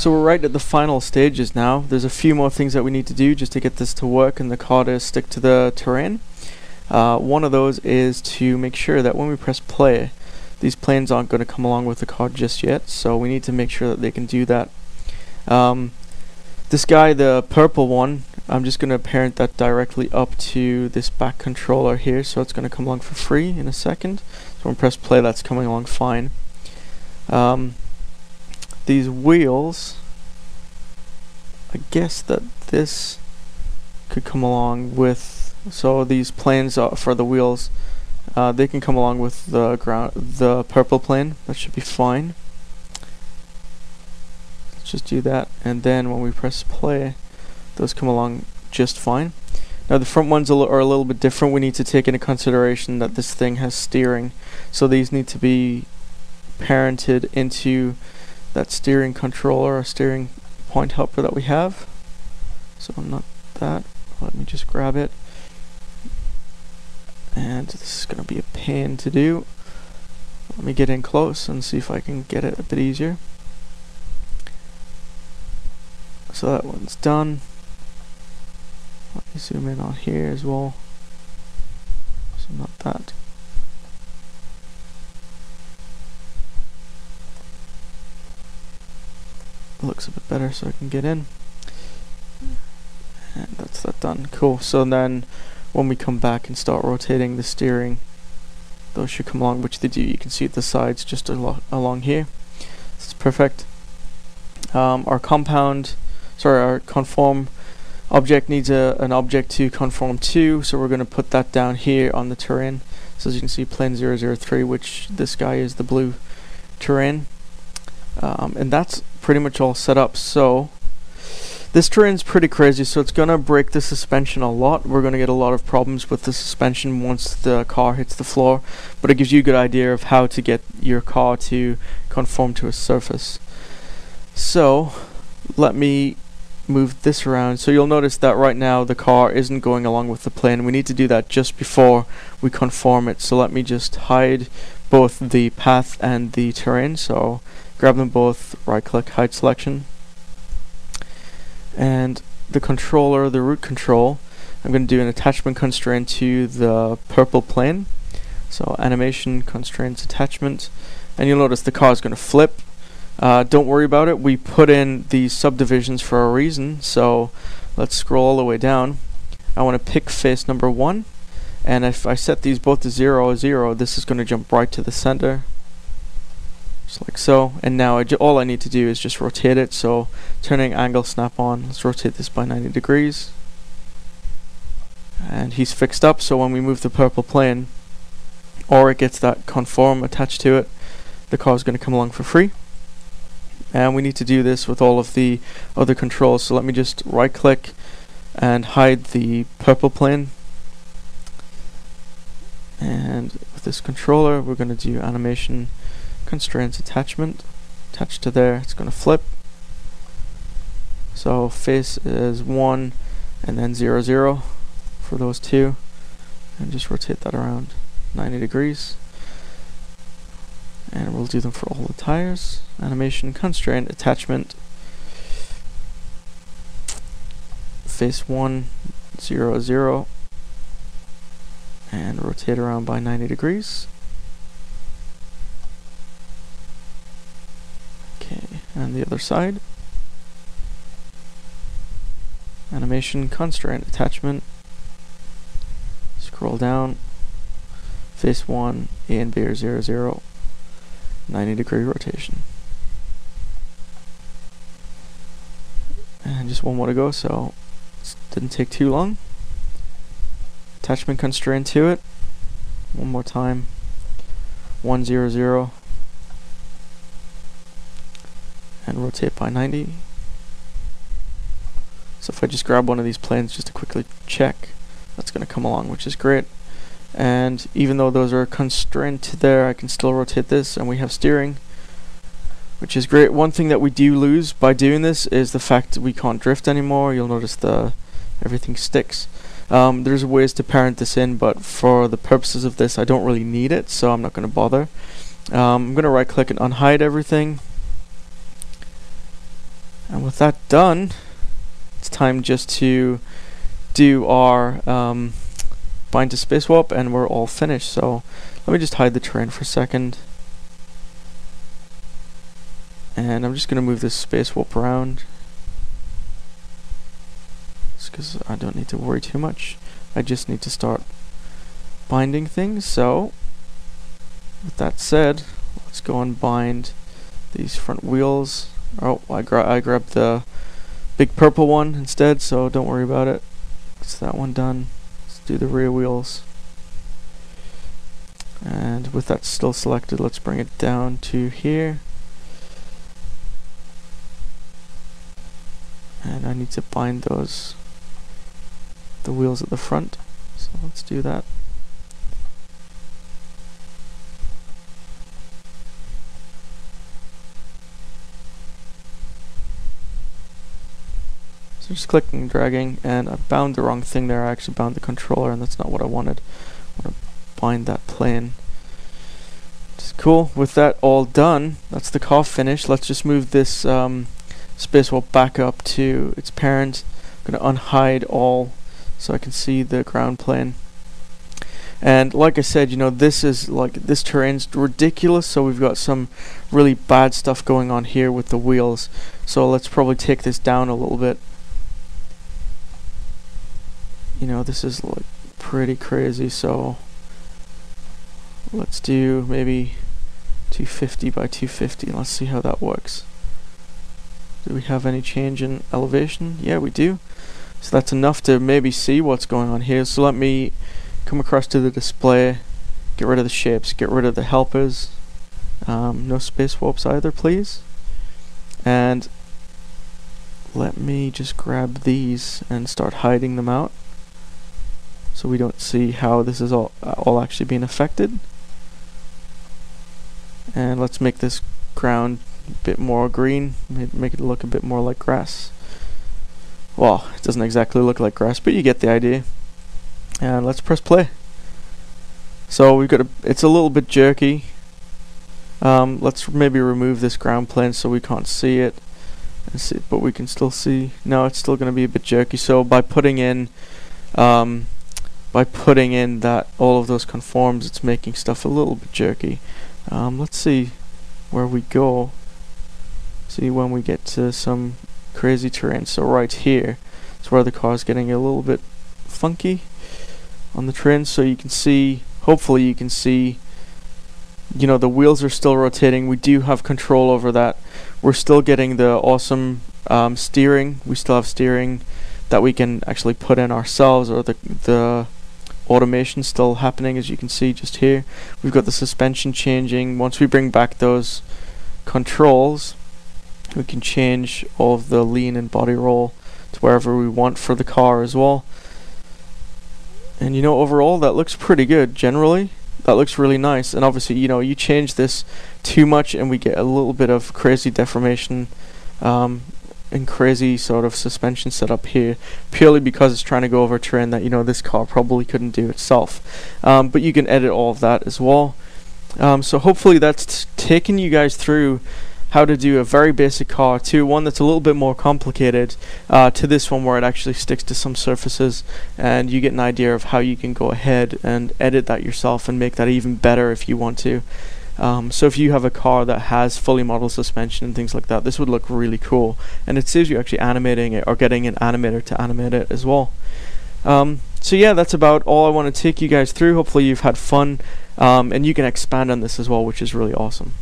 So we're right at the final stages now. There's a few more things that we need to do just to get this to work and the car to stick to the terrain. One of those is to make sure that when we press play, these planes aren't going to come along with the car just yet, so we need to make sure that they can do that. This guy, the purple one, I'm just going to parent that directly up to this back controller here, so it's going to come along for free in a second. So when we press play, that's coming along fine. These wheels, I guess that this could come along with, so these planes are for the wheels, they can come along with the purple plane. That should be fine. Let's just do that, and then when we press play, those come along just fine. Now the front ones are a little bit different. We need to take into consideration that this thing has steering, so these need to be parented into that steering controller or steering point helper that we have. So not that, let me just grab it, and this is going to be a pain to do. Let me get in close and see if I can get it a bit easier. So that one's done. Let me zoom in on here as well. So not that. Looks a bit better, so I can get in. And that's that done. Cool. So then when we come back and start rotating the steering, those should come along, which they do. You can see at the sides just along here. This is perfect. Our conform object needs an object to conform to, so we're going to put that down here on the terrain. So as you can see, plane 003, which this guy is the blue terrain. And that's pretty much all set up. So this terrain's pretty crazy, so it's gonna break the suspension a lot. We're gonna get a lot of problems with the suspension once the car hits the floor, but it gives you a good idea of how to get your car to conform to a surface. So let me move this around. So you'll notice that right now the car isn't going along with the plane. We need to do that just before we conform it. So let me just hide both the path and the terrain. So grab them both, right click, hide selection, and the controller, the root control, I'm going to do an attachment constraint to the purple plane. So animation constraints attachment, and you'll notice the car is going to flip. Don't worry about it, we put in these subdivisions for a reason. So let's scroll all the way down. I want to pick face number 1, and if I set these both to 0 0, this is going to jump right to the center, just like so. And now all I need to do is just rotate it. So turning angle snap on, let's rotate this by 90 degrees, and he's fixed up. So when we move the purple plane, or it gets that conform attached to it, the car is going to come along for free. And we need to do this with all of the other controls. So let me just right click and hide the purple plane, and with this controller we're going to do animation constraints attachment, attached to there. It's going to flip. So face is 1 and then 0 0 for those two, and just rotate that around 90 degrees, and we'll do them for all the tires. Animation constraint attachment, face 1 0 0, and rotate around by 90 degrees. Okay, and the other side. Animation constraint attachment, scroll down, face 1 A and B are 0 0, 90 degree rotation. And just one more to go, so it didn't take too long. Attachment constraint to it, one more time, 1 0 0, and rotate by 90. So if I just grab one of these planes just to quickly check, that's going to come along, which is great. And even though those are constrained to there, I can still rotate this, and we have steering, which is great. One thing that we do lose by doing this is the fact that we can't drift anymore. You'll notice everything sticks. There's ways to parent this in, but for the purposes of this I don't really need it, so I'm not going to bother. I'm going to right click and unhide everything, And with that done, it's time just to do our bind to space warp, and we're all finished. So let me just hide the terrain for a second. And I'm just going to move this space warp around, because I don't need to worry too much. I just need to start binding things. So with that said, let's go and bind these front wheels. Oh, I grabbed the big purple one instead, so don't worry about it. That's that one done. Let's do the rear wheels. And with that still selected, let's bring it down to here. And I need to bind those, the wheels at the front. So let's do that. So just clicking and dragging, and I bound the wrong thing there. I actually bound the controller, and that's not what I wanted. I want to bind that plane. Just cool. With that all done, that's the car finished. Let's just move this space warp back up to its parent. I'm going to unhide all so I can see the ground plane. And like I said, you know, this terrain's ridiculous, so we've got some really bad stuff going on here with the wheels. So let's probably take this down a little bit. You know, this is like pretty crazy, so let's do maybe 250 by 250. Let's see how that works. Do we have any change in elevation? Yeah, we do. So that's enough to maybe see what's going on here. So let me come across to the display, get rid of the shapes, get rid of the helpers. No space warps either, please. And let me just grab these and start hiding them out, so we don't see how this is all actually being affected. And let's make this ground a bit more green, make it look a bit more like grass. Well, it doesn't exactly look like grass, but you get the idea. And let's press play. So we've got it's a little bit jerky. Let's maybe remove this ground plane so we can't see it, but we can still see. No, it's still going to be a bit jerky. So by putting in that all of those conforms, it's making stuff a little bit jerky. Let's see where we go. See when we get to some crazy terrain. So right here is where the car is getting a little bit funky on the terrain. So you can see, hopefully you can see, you know, the wheels are still rotating. We do have control over that. We're still getting the awesome steering. We still have steering that we can actually put in ourselves, or the automation still happening, as you can see just here. We've got the suspension changing. Once we bring back those controls, we can change all of the lean and body roll to wherever we want for the car as well. And you know, overall that looks pretty good. Generally that looks really nice. And obviously, you know, you change this too much and we get a little bit of crazy deformation and crazy sort of suspension setup here, purely because it's trying to go over terrain that, you know, this car probably couldn't do itself. But you can edit all of that as well. So hopefully that's taken you guys through how to do a very basic car to one that's a little bit more complicated, to this one where it actually sticks to some surfaces, and you get an idea of how you can go ahead and edit that yourself and make that even better if you want to. So if you have a car that has fully modeled suspension and things like that, this would look really cool, and it saves you actually animating it or getting an animator to animate it as well. So yeah, that's about all I want to take you guys through. Hopefully you've had fun, and you can expand on this as well, which is really awesome.